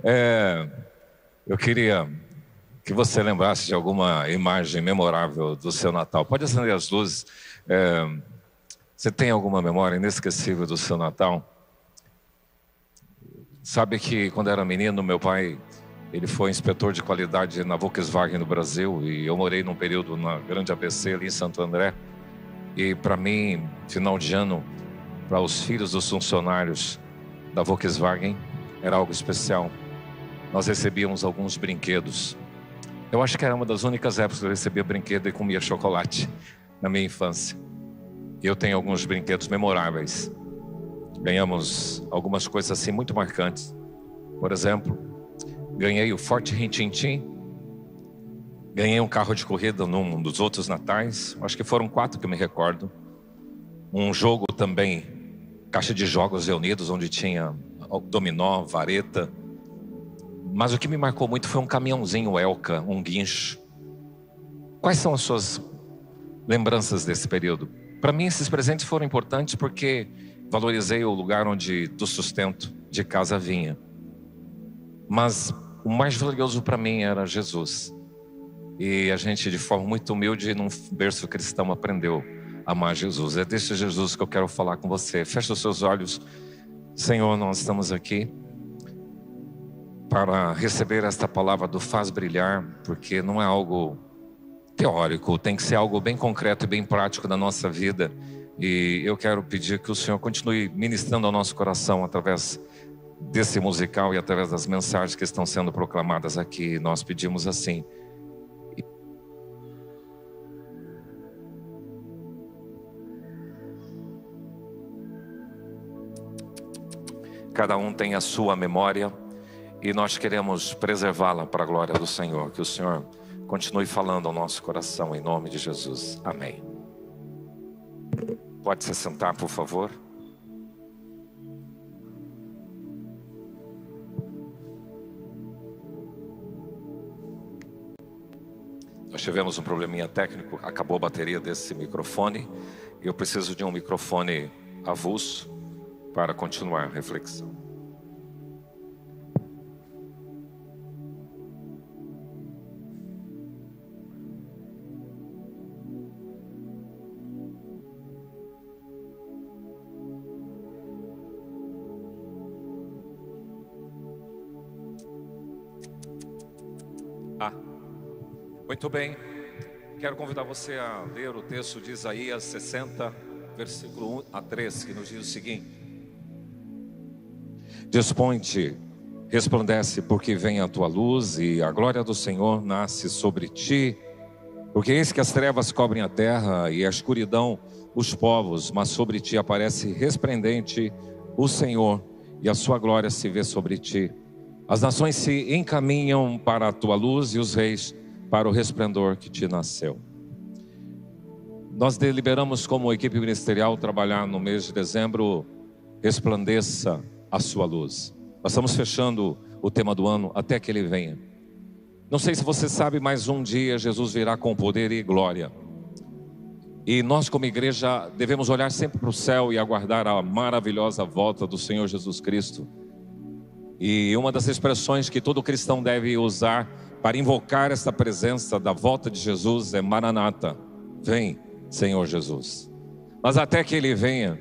É, eu queria que você lembrasse de alguma imagem memorável do seu Natal. Pode acender as luzes. Você tem alguma memória inesquecível do seu Natal? Sabe que quando eu era menino, meu pai, ele foi inspetor de qualidade na Volkswagen no Brasil, e eu morei num período na Grande ABC, ali em Santo André. E para mim, final de ano, para os filhos dos funcionários da Volkswagen, era algo especial. Nós recebíamos alguns brinquedos. Eu acho que era uma das únicas épocas que eu recebia brinquedo e comia chocolate na minha infância. E eu tenho alguns brinquedos memoráveis. Ganhamos algumas coisas assim muito marcantes. Por exemplo, ganhei o Forte Rin-Tin-Tin. Ganhei um carro de corrida num dos outros natais. Acho que foram 4 que eu me recordo. Um jogo também, caixa de jogos reunidos, onde tinha dominó, vareta. Mas o que me marcou muito foi um caminhãozinho Elka, um guincho. Quais são as suas lembranças desse período? Para mim, esses presentes foram importantes porque valorizei o lugar onde do sustento de casa vinha. Mas o mais valioso para mim era Jesus. E a gente, de forma muito humilde, num berço cristão, aprendeu a amar Jesus. É desse Jesus que eu quero falar com você. Feche os seus olhos. Senhor, nós estamos aqui para receber esta palavra do Faz Brilhar, porque não é algo teórico, tem que ser algo bem concreto e bem prático na nossa vida. E eu quero pedir que o Senhor continue ministrando ao nosso coração através desse musical e através das mensagens que estão sendo proclamadas aqui. Nós pedimos assim. Cada um tem a sua memória e nós queremos preservá-la para a glória do Senhor. Que o Senhor continue falando ao nosso coração em nome de Jesus. Amém. Pode se sentar, por favor. Nós tivemos um probleminha técnico, acabou a bateria desse microfone e eu preciso de um microfone avulso para continuar a reflexão. Muito bem, quero convidar você a ler o texto de Isaías 60, versículo 1 a 3, que nos diz o seguinte: Dispõe-te, resplandece, porque vem a tua luz e a glória do Senhor nasce sobre ti. Porque eis que as trevas cobrem a terra e a escuridão os povos, mas sobre ti aparece resplendente o Senhor e a sua glória se vê sobre ti. As nações se encaminham para a tua luz e os reis para o resplendor que te nasceu. Nós deliberamos como equipe ministerial trabalhar no mês de dezembro, resplandeça a sua luz. Nós estamos fechando o tema do ano até que ele venha. Não sei se você sabe, mas um dia Jesus virá com poder e glória. E nós como igreja devemos olhar sempre para o céu e aguardar a maravilhosa volta do Senhor Jesus Cristo. E uma das expressões que todo cristão deve usar para invocar esta presença da volta de Jesus é Maranata, vem Senhor Jesus. Mas até que Ele venha,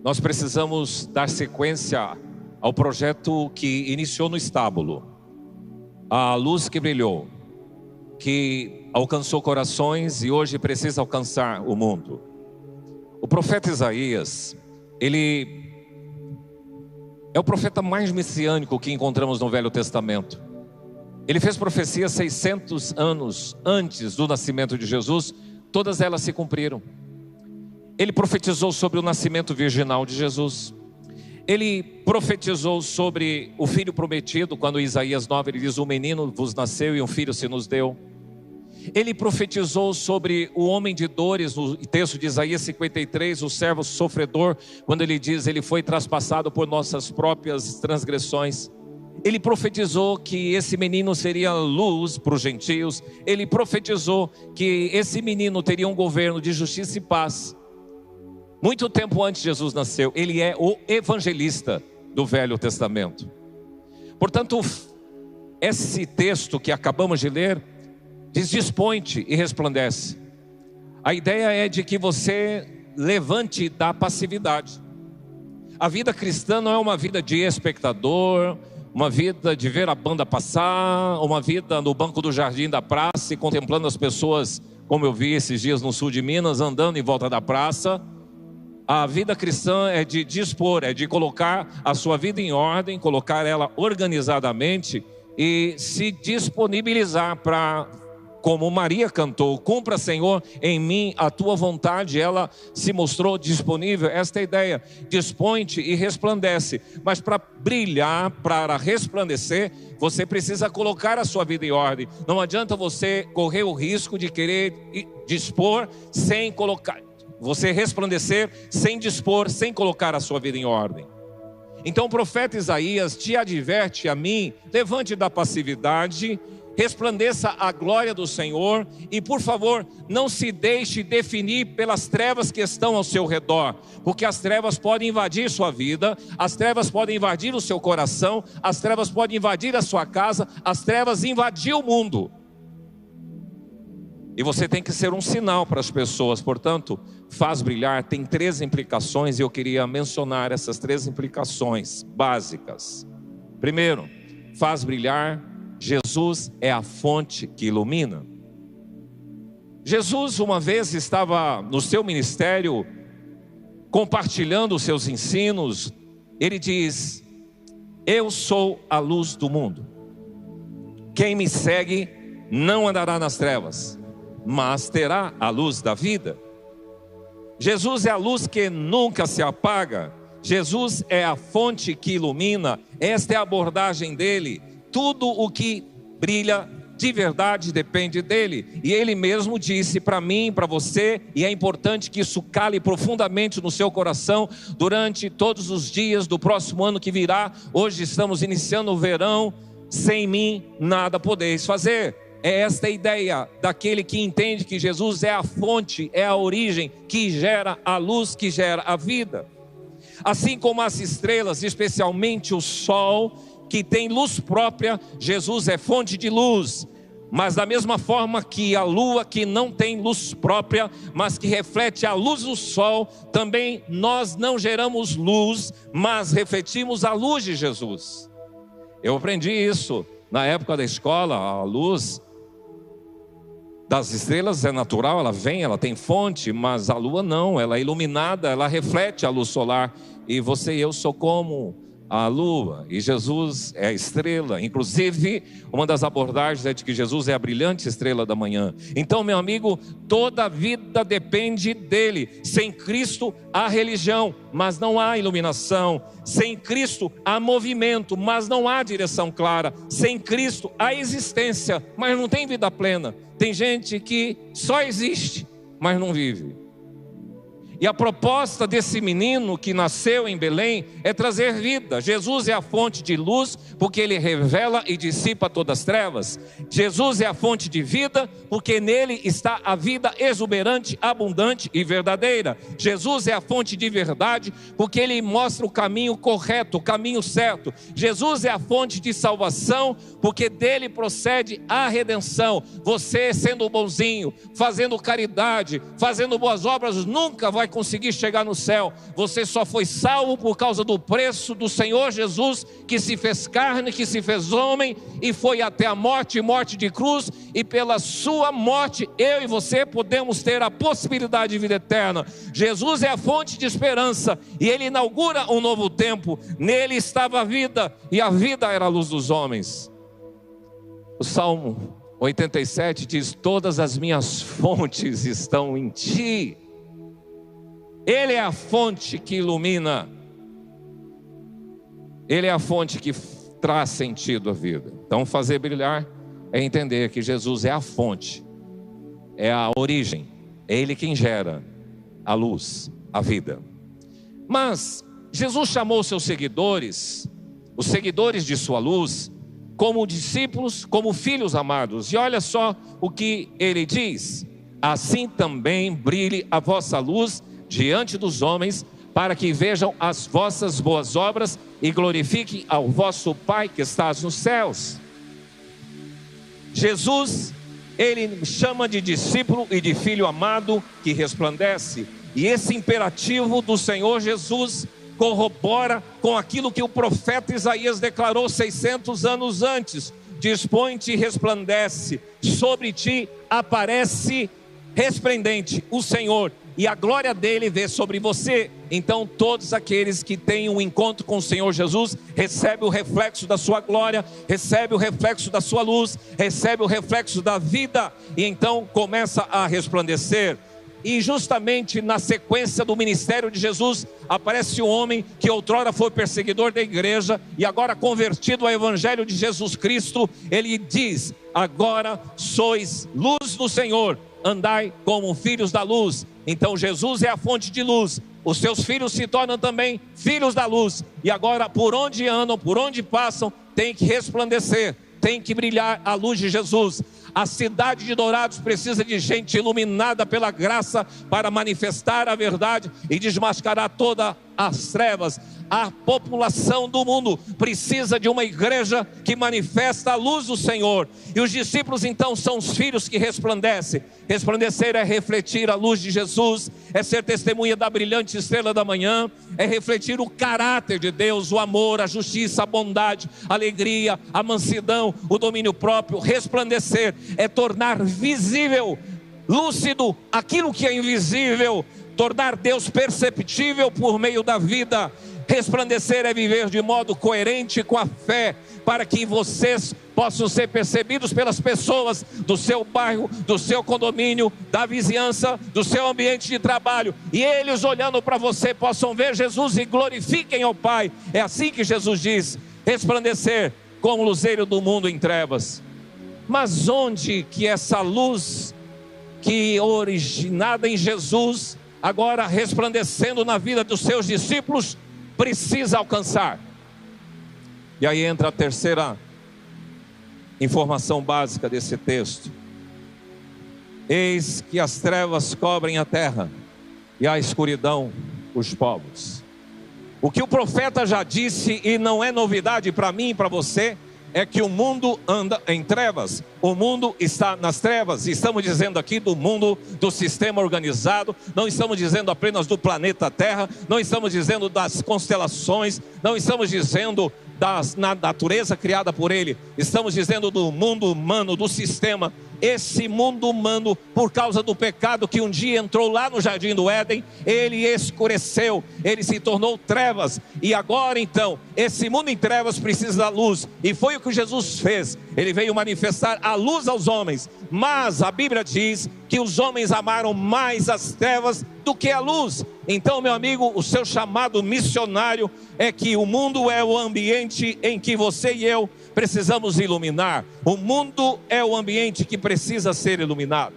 nós precisamos dar sequência ao projeto que iniciou no estábulo. A luz que brilhou, que alcançou corações e hoje precisa alcançar o mundo. O profeta Isaías, ele é o profeta mais messiânico que encontramos no Velho Testamento. Ele fez profecia 600 anos antes do nascimento de Jesus, todas elas se cumpriram. Ele profetizou sobre o nascimento virginal de Jesus. Ele profetizou sobre o filho prometido, quando em Isaías 9 ele diz: um menino vos nasceu e um filho se nos deu. Ele profetizou sobre o homem de dores, no texto de Isaías 53, o servo sofredor, quando ele diz: ele foi traspassado por nossas próprias transgressões. Ele profetizou que esse menino seria luz para os gentios. Ele profetizou que esse menino teria um governo de justiça e paz. Muito tempo antes de Jesus nasceu. Ele é o evangelista do Velho Testamento. Portanto, esse texto que acabamos de ler diz: dispõe-te e resplandece. A ideia é de que você levante da passividade. A vida cristã não é uma vida de espectador, uma vida de ver a banda passar, uma vida no banco do jardim da praça e contemplando as pessoas, como eu vi esses dias no sul de Minas, andando em volta da praça. A vida cristã é de dispor, é de colocar a sua vida em ordem, colocar ela organizadamente e se disponibilizar para, como Maria cantou, cumpra, Senhor, em mim a tua vontade. Ela se mostrou disponível. Esta é a ideia: dispõe-te e resplandece. Mas para brilhar, para resplandecer, você precisa colocar a sua vida em ordem. Não adianta você correr o risco de querer dispor sem colocar, você resplandecer sem dispor, sem colocar a sua vida em ordem. Então o profeta Isaías te adverte a mim: levante da passividade, resplandeça a glória do Senhor e, por favor, não se deixe definir pelas trevas que estão ao seu redor, porque as trevas podem invadir sua vida, as trevas podem invadir o seu coração, as trevas podem invadir a sua casa, as trevas invadiram o mundo. E você tem que ser um sinal para as pessoas. Portanto, faz brilhar tem 3 implicações e eu queria mencionar essas 3 implicações básicas. Primeiro, faz brilhar. Jesus é a fonte que ilumina. Jesus uma vez estava no seu ministério compartilhando os seus ensinos. Ele diz: eu sou a luz do mundo. Quem me segue não andará nas trevas, mas terá a luz da vida. Jesus é a luz que nunca se apaga. Jesus é a fonte que ilumina. Esta é a abordagem dele. Tudo o que brilha de verdade depende dele. E ele mesmo disse para mim, para você, e é importante que isso cale profundamente no seu coração durante todos os dias do próximo ano que virá. Hoje estamos iniciando o verão. Sem mim nada podeis fazer. É esta a ideia daquele que entende que Jesus é a fonte, é a origem que gera a luz, que gera a vida. Assim como as estrelas, especialmente o sol, que tem luz própria, Jesus é fonte de luz. Mas da mesma forma que a lua, que não tem luz própria, mas que reflete a luz do sol, também nós não geramos luz, mas refletimos a luz de Jesus. Eu aprendi isso na época da escola. A luz das estrelas é natural, ela vem, ela tem fonte, mas a lua não, ela é iluminada, ela reflete a luz solar. E você e eu sou como a lua, e Jesus é a estrela. Inclusive, uma das abordagens é de que Jesus é a brilhante estrela da manhã. Então, meu amigo, toda a vida depende dele. Sem Cristo há religião, mas não há iluminação. Sem Cristo há movimento, mas não há direção clara. Sem Cristo há existência, mas não tem vida plena. Tem gente que só existe, mas não vive. E a proposta desse menino que nasceu em Belém é trazer vida. Jesus é a fonte de luz, porque ele revela e dissipa todas as trevas. Jesus é a fonte de vida, porque nele está a vida exuberante, abundante e verdadeira. Jesus é a fonte de verdade, porque ele mostra o caminho correto, o caminho certo. Jesus é a fonte de salvação, porque dele procede a redenção. Você, sendo bonzinho, fazendo caridade, fazendo boas obras, nunca vai conseguir chegar no céu. Você só foi salvo por causa do preço do Senhor Jesus, que se fez carne, que se fez homem e foi até a morte, morte de cruz, e pela sua morte eu e você podemos ter a possibilidade de vida eterna. Jesus é a fonte de esperança e ele inaugura um novo tempo. Nele estava a vida e a vida era a luz dos homens. O Salmo 87 diz: todas as minhas fontes estão em ti. Ele é a fonte que ilumina. Ele é a fonte que traz sentido à vida. Então, fazer brilhar é entender que Jesus é a fonte, é a origem, é Ele quem gera a luz, a vida. Mas Jesus chamou seus seguidores, os seguidores de sua luz, como discípulos, como filhos amados. E olha só o que Ele diz: assim também brilhe a vossa luz diante dos homens, para que vejam as vossas boas obras e glorifiquem ao vosso Pai que estás nos céus. Jesus, ele chama de discípulo e de filho amado que resplandece. E esse imperativo do Senhor Jesus corrobora com aquilo que o profeta Isaías declarou 600 anos antes: dispõe-te e resplandece, sobre ti aparece resplendente o Senhor, e a glória dele vê sobre você. Então todos aqueles que têm um encontro com o Senhor Jesus recebem o reflexo da sua glória, recebem o reflexo da sua luz, recebem o reflexo da vida, e então começa a resplandecer. E justamente na sequência do ministério de Jesus, aparece um homem que outrora foi perseguidor da igreja e agora convertido ao evangelho de Jesus Cristo. Ele diz: agora sois luz do Senhor, andai como filhos da luz. Então Jesus é a fonte de luz, os seus filhos se tornam também filhos da luz, e agora por onde andam, por onde passam, tem que resplandecer, tem que brilhar a luz de Jesus. A cidade de Dourados precisa de gente iluminada pela graça para manifestar a verdade e desmascarar todas as trevas. A população do mundo precisa de uma igreja que manifesta a luz do Senhor. E os discípulos então são os filhos que resplandecem. Resplandecer é refletir a luz de Jesus, é ser testemunha da brilhante estrela da manhã, é refletir o caráter de Deus, o amor, a justiça, a bondade, a alegria, a mansidão, o domínio próprio. Resplandecer é tornar visível, lúcido, aquilo que é invisível, tornar Deus perceptível por meio da vida. Resplandecer é viver de modo coerente com a fé, para que vocês possam ser percebidos pelas pessoas do seu bairro, do seu condomínio, da vizinhança, do seu ambiente de trabalho, e eles olhando para você possam ver Jesus e glorifiquem ao Pai. É assim que Jesus diz: resplandecer como luzeiro do mundo em trevas. Mas onde que essa luz, que originada em Jesus, agora resplandecendo na vida dos seus discípulos, precisa alcançar? E aí entra a terceira informação básica desse texto: eis que as trevas cobrem a terra e a escuridão os povos. O que o profeta já disse, e não é novidade para mim e para você, é que o mundo anda em trevas, o mundo está nas trevas. Estamos dizendo aqui do mundo, do sistema organizado, não estamos dizendo apenas do planeta Terra, não estamos dizendo das constelações, não estamos dizendo na natureza criada por ele, estamos dizendo do mundo humano, do sistema. Esse mundo humano, por causa do pecado que um dia entrou lá no jardim do Éden, ele escureceu, ele se tornou trevas, e agora então, esse mundo em trevas precisa da luz, e foi o que Jesus fez. Ele veio manifestar a luz aos homens, mas a Bíblia diz que os homens amaram mais as trevas do que a luz. Então, meu amigo, o seu chamado missionário é que o mundo é o ambiente em que você e eu precisamos iluminar. O mundo é o ambiente que precisa ser iluminado.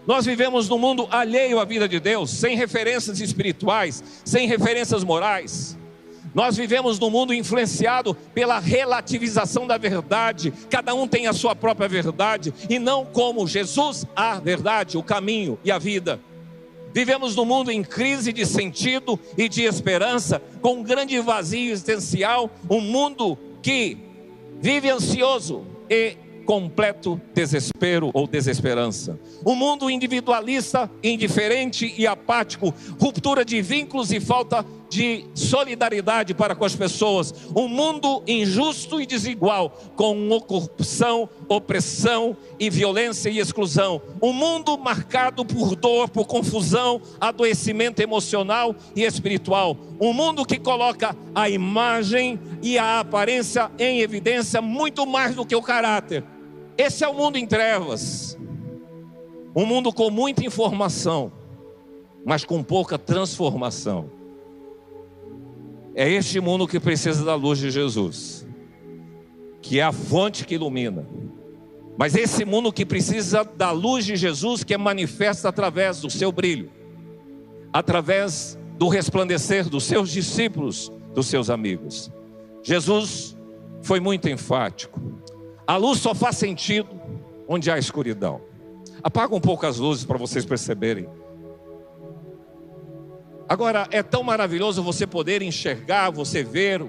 Nós vivemos num mundo alheio à vida de Deus, sem referências espirituais, sem referências morais. Nós vivemos num mundo influenciado pela relativização da verdade. Cada um tem a sua própria verdade, e não como Jesus, a verdade, o caminho e a vida. Vivemos num mundo em crise de sentido e de esperança, com um grande vazio existencial, um mundo que vive ansioso e completo desespero ou desesperança. Um mundo individualista, indiferente e apático, ruptura de vínculos e falta de solidariedade para com as pessoas. Um mundo injusto e desigual, com corrupção, opressão e violência e exclusão. Um mundo marcado por dor, por confusão, adoecimento emocional e espiritual. Um mundo que coloca a imagem e a aparência em evidência muito mais do que o caráter. Esse é o mundo em trevas. Um mundo com muita informação, mas com pouca transformação. É este mundo que precisa da luz de Jesus, que é a fonte que ilumina. Mas esse mundo que precisa da luz de Jesus, que é manifesta através do seu brilho, através do resplandecer dos seus discípulos, dos seus amigos. Jesus foi muito enfático. A luz só faz sentido onde há escuridão. Apaga um pouco as luzes para vocês perceberem. Agora, é tão maravilhoso você poder enxergar, você ver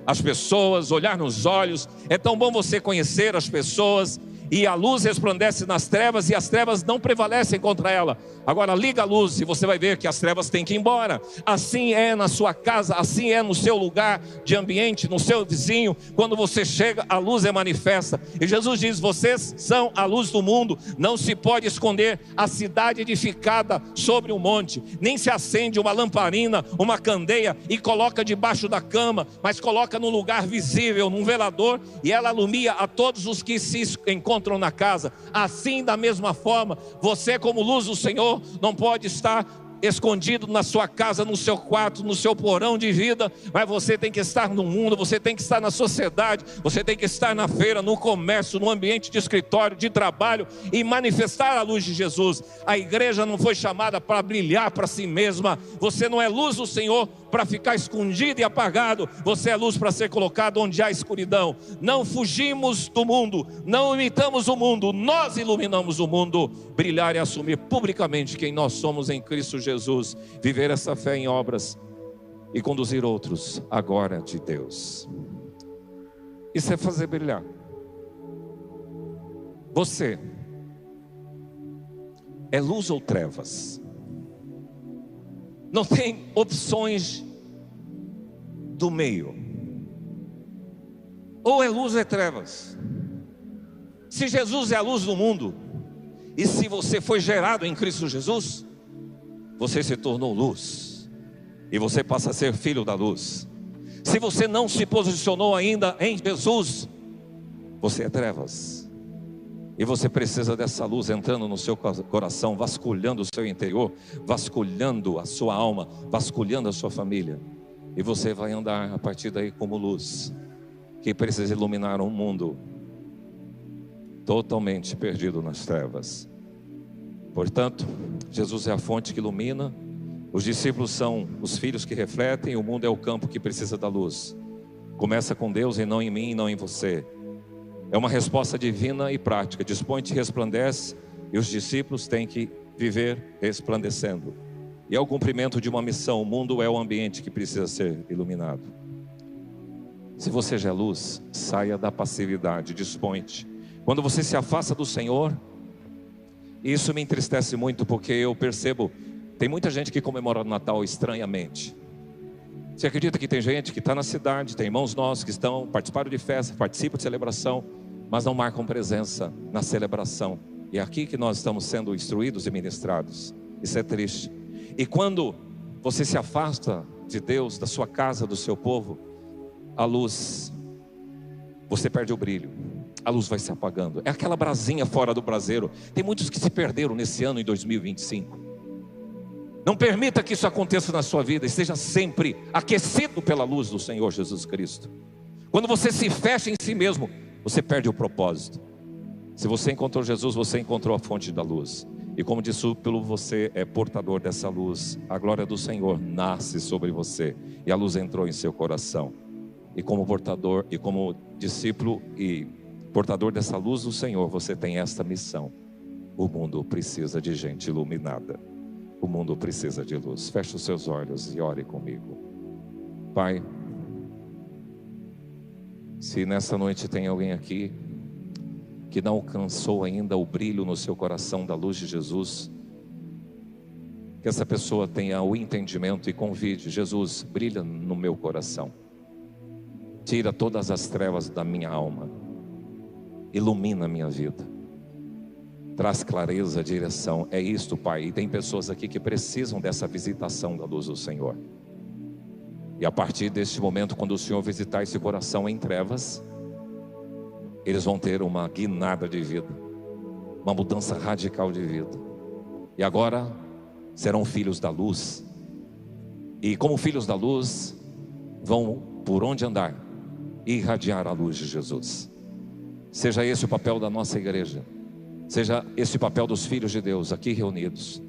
as pessoas, olhar nos olhos. É tão bom você conhecer as pessoas. E a luz resplandece nas trevas e as trevas não prevalecem contra ela. Agora liga a luz e você vai ver que as trevas têm que ir embora. Assim é na sua casa, assim é no seu lugar de ambiente, no seu vizinho. Quando você chega, a luz é manifesta. E Jesus diz: vocês são a luz do mundo. Não se pode esconder a cidade edificada sobre um monte. Nem se acende uma lamparina, uma candeia e coloca debaixo da cama, mas coloca num lugar visível, num velador, e ela alumia a todos os que se encontram na casa. Assim, da mesma forma, você, como luz do Senhor, não pode estar escondido na sua casa, no seu quarto, no seu porão de vida, mas você tem que estar no mundo, você tem que estar na sociedade, você tem que estar na feira, no comércio, no ambiente de escritório, de trabalho, e manifestar a luz de Jesus. A igreja não foi chamada para brilhar para si mesma. Você não é luz do Senhor para ficar escondido e apagado. Você é luz para ser colocado onde há escuridão. Não fugimos do mundo, não imitamos o mundo, nós iluminamos o mundo. Brilhar e assumir publicamente quem nós somos em Cristo Jesus, viver essa fé em obras e conduzir outros à glória de Deus. Isso é fazer brilhar. Você é luz ou trevas? Não tem opções do meio. Ou é luz ou é trevas. Se Jesus é a luz do mundo, e se você foi gerado em Cristo Jesus, você se tornou luz, e você passa a ser filho da luz. Se você não se posicionou ainda em Jesus, você é trevas. E você precisa dessa luz entrando no seu coração, vasculhando o seu interior, vasculhando a sua alma, vasculhando a sua família. E você vai andar a partir daí como luz, que precisa iluminar um mundo totalmente perdido nas trevas. Portanto, Jesus é a fonte que ilumina, os discípulos são os filhos que refletem, o mundo é o campo que precisa da luz. Começa com Deus e não em mim e não em você. É uma resposta divina e prática. Dispõe-te e resplandece, e os discípulos têm que viver resplandecendo. E é o cumprimento de uma missão. O mundo é o ambiente que precisa ser iluminado. Se você já é luz, saia da passividade, dispõe-te. Quando você se afasta do Senhor, isso me entristece muito, porque eu percebo, tem muita gente que comemora o Natal estranhamente. Você acredita que tem gente que está na cidade, tem irmãos nossos que participaram de festa, participam de celebração, mas não marcam presença na celebração. E é aqui que nós estamos sendo instruídos e ministrados. Isso é triste. E quando você se afasta de Deus, da sua casa, do seu povo, a luz, você perde o brilho. A luz vai se apagando. É aquela brasinha fora do braseiro. Tem muitos que se perderam nesse ano, em 2025. Não permita que isso aconteça na sua vida. Esteja sempre aquecido pela luz do Senhor Jesus Cristo. Quando você se fecha em si mesmo, você perde o propósito. Se você encontrou Jesus, você encontrou a fonte da luz. E como discípulo, você é portador dessa luz. A glória do Senhor nasce sobre você, e a luz entrou em seu coração. E como portador, e como discípulo e portador dessa luz do Senhor, você tem esta missão. O mundo precisa de gente iluminada. O mundo precisa de luz. Feche os seus olhos e ore comigo. Pai, se nessa noite tem alguém aqui que não alcançou ainda o brilho no seu coração da luz de Jesus, que essa pessoa tenha o entendimento e convide: Jesus, brilha no meu coração, tira todas as trevas da minha alma, ilumina a minha vida, traz clareza, direção. É isto, Pai. E tem pessoas aqui que precisam dessa visitação da luz do Senhor. E a partir deste momento, quando o Senhor visitar esse coração em trevas, eles vão ter uma guinada de vida, uma mudança radical de vida. E agora serão filhos da luz. E como filhos da luz, vão por onde andar irradiar a luz de Jesus. Seja esse o papel da nossa igreja. Seja esse o papel dos filhos de Deus aqui reunidos,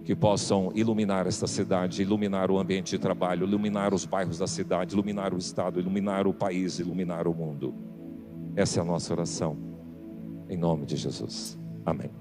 que possam iluminar esta cidade, iluminar o ambiente de trabalho, iluminar os bairros da cidade, iluminar o estado, iluminar o país, iluminar o mundo. Essa é a nossa oração, em nome de Jesus. Amém.